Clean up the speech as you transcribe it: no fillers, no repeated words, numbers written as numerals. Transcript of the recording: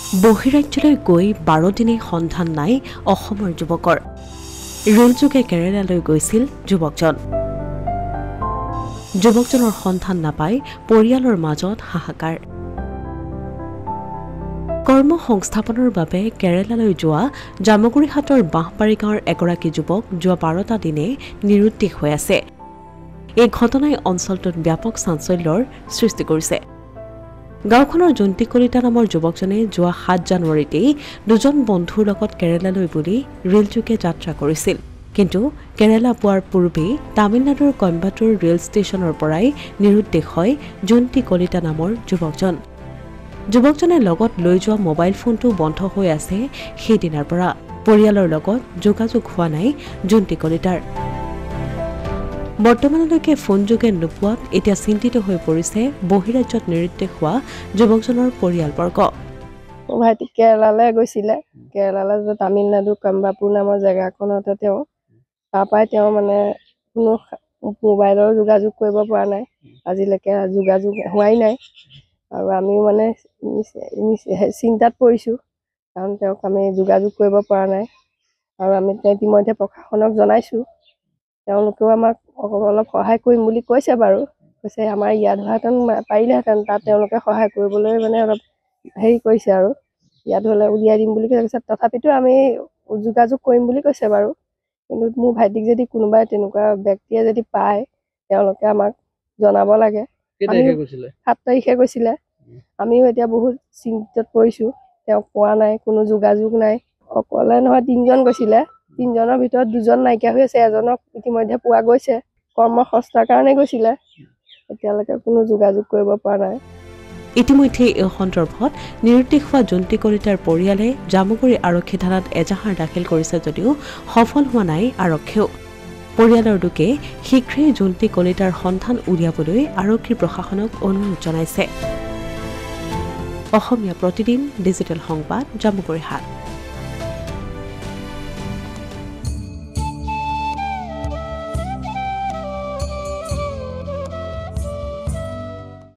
বহিৰাজ্যলৈ গৈ 12 দিনেই সন্ধান নাই অসমৰ যুৱকৰ ৰেলযোগে কেৰালালৈ গৈছিল যুৱকজন যুৱকজনৰ সন্ধান নাপাই পৰিয়ালৰ মাজত হাহাকাৰ কৰ্ম সংস্থাপনৰ বাবে কেৰালালৈ যোৱা জামুগুৰিহাটৰ বাঁহবাৰী গাঁৱৰ এগৰাকী যুৱক যোৱা 12টা দিনে নিৰুদ্দেশ হৈ আছে এই ঘটনাই অঞ্চলটোত ব্যাপক চাঞ্চল্যৰ সৃষ্টি কৰিছে গাঁওখনৰ জন্তি কলিতা নামৰ যুৱকজনে যোৱা 7 জানুৱাৰীতেই দুজন বন্ধুৰ লগত কেৰালালৈ বুলি ৰেলযোগে যাত্ৰা কৰিছিল কিন্তু কেৰালা পোৱাৰ পূৰ্বেই তামিলনাডুৰ কইম্বাটুৰ ৰেল ষ্টেচনৰ পৰাই নিৰুদ্দেশ হয় জন্তি কলিতা নামৰ যুৱকজনে লগত লৈ যোৱা মোবাইল ফোনটো বন্ধ হৈ আছে সেইদিনাৰ পৰা পৰিয়ালৰ লগত যোগাযোগ হোৱা নাই জন্তি কলিতাৰ বৰ্তমানলৈকে ফোনযোগে নোপোৱাত এতিয়া চিন্তিত হৈ পৰিছে বহিৰাজ্যত নিৰুদ্দেশ হোৱা যুৱকজনৰ পৰিয়ালবৰ্গ ভাইটি কেৰালালৈ গৈছিলে কেৰালালৈ তামিলনাডু কম্বাপুৰ নামৰ জেগাখনতে তেওঁ তাৰপৰাই তেওঁ মানে কোনো মোবাইলৰ যোগাযোগ কৰিব পৰা নাই আজিলৈকে যোগাযোগ হোৱাই নাই আৰু আমিও মানে চিন্তাত পৰিছোঁ কাৰণ তেওঁক আমি যোগাযোগ কৰিব পৰা নাই আৰু আমি ইতিমধ্যে প্ৰশাসনক জনাইছোঁ তেওঁলোকেও আমাক অলপ সহায় কৰিম বুলি কৈছে বাৰু কৈছে আমাৰ ইয়াত হোৱাহেঁতেন পাৰিলেহেঁতেন তাত তেওঁলোকে সহায় কৰিবলৈ মানে অলপ হেৰি কৰিছে আৰু ইয়াত হ'লে উলিয়াই দিম বুলি কৈছে তথাপিতো আমি যোগাযোগ কৰিম বুলি কৈছে বাৰু কিন্তু মোৰ ভাইটিক যদি কোনোবাই তেনেকুৱা ব্যক্তিয়ে যদি পায় তেওঁলোকে আমাক জনাব লাগে 7 তাৰিখে গৈছিলে আমিও এতিয়া বহুত চিন্তিত পৰিছোঁ তেওঁক পোৱা নাই কোনো যোগাযোগ নাই অকলে নহয় 3জন গৈছিলে 3জনৰ ভিতৰত 2জন নাইকিয়া হৈ আছে এজনক ইতিমধ্যে পোৱা গৈছে কৰ্মসংস্থাৰ কাৰণে গৈছিলে এতিয়ালৈকে কোনো যোগাযোগ কৰিব পৰা নাই ইতিমধ্যে এই সন্দৰ্ভত নিৰুদ্দেশ হোৱা জন্তি কলিতাৰ পৰিয়ালে জামুগুৰি আৰক্ষী থানাত এজাহাৰ দাখিল কৰিছে যদিও সফল হোৱা নাই আৰক্ষীও পৰিয়ালৰ লোকে শীঘ্ৰেই জন্তি কলিতাৰ সন্ধান উলিয়াবলৈ আৰক্ষী প্ৰশাসনক অনুৰোধ জনাইছে অসমীয়া প্ৰতিদিন ডিজিটেল সংবাদ জামুগুৰিহাট